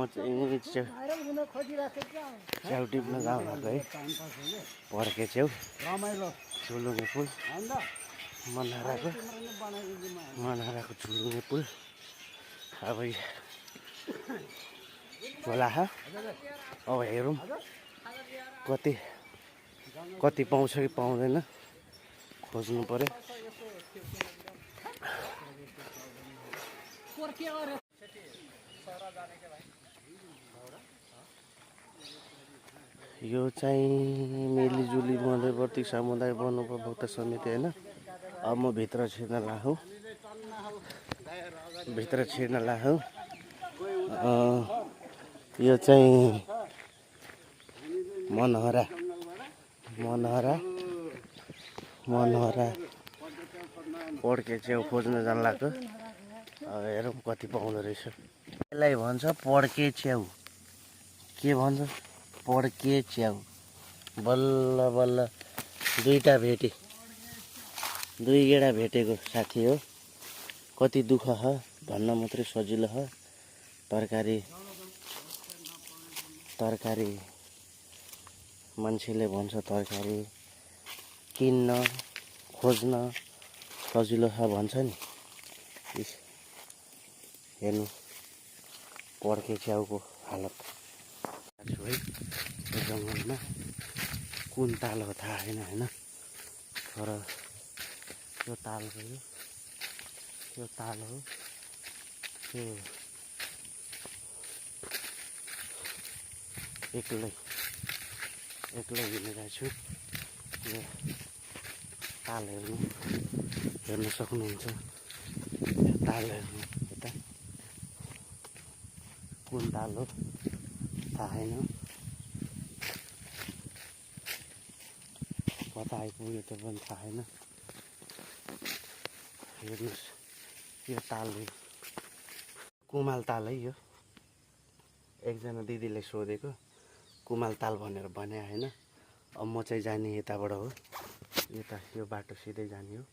चाहिँ च्याउ टिप्न जाउँ भएको है पर्के च्याउ झुलुङे पुल मनहराको झुलुङे पुल अब होला अब हेरौँ कति पाउँछ कि पाउँदैन खोज्नु पर्यो। यो चाहिँ मेलीजुली मध्यवर्ती समुदाय वनोपभोक्ता समिति होइन। अब म भित्र छिर्न लाहौँ। यो चाहिँ मनहरा पड्के च्याउ खोज्न जान लाग्यो। अब हेरौँ कति पाउँदो रहेछ। यसलाई भन्छ पड्के च्याउ। के भन्छ? पड्के च्याउ। बल्ल बल्ल दुईटा भेटे, दुई गेडा भेटेको साथी हो। कति दुःख ह भन्न मात्रै सजिलो ह। तरकारी मान्छेले भन्छ तरकारी किन्न खोज्न सजिलो छ भन्छ नि। हेर्नु पड्के च्याउको हालत छु है। यो जङ्गलमा कुन ताल हो थाहा छैन होइन। तर यो ताल हो, यो ताल हो। त्यो एक्लै हिँडिरहेको छु। यो ताल हेर्न सक्नुहुन्छ। यो ताल हेर्नु यता कुन ताल हो थाहा छैन। कता आइपुग्यो त्यो पनि थाहा छैन। हेर्नुहोस् यो ताल कुमाल ताल है। यो एकजना दिदीले सोधेको कुमाल ताल भनेर भने होइन। अब म चाहिँ जाने यताबाट हो। यता यो बाटो सिधै जाने हो।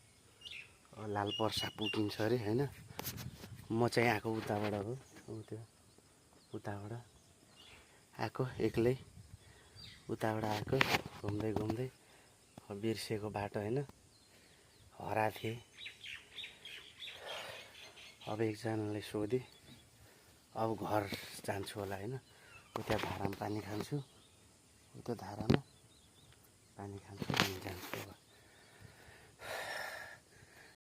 लालपर्सा पुगिन्छ अरे होइन। म चाहिँ आएको उताबाट हो। त्यो उताबाट आएको एक्लै उताबाट आएको घुम्दै बिर्सेको बाटो होइन। हराएको थिएँ। अब एकजनाले सोधेँ अब घर जान्छु होला होइन। उता धारामा पानी खान्छु, उता धारामा पानी खान्छु अनि जान्छु अब।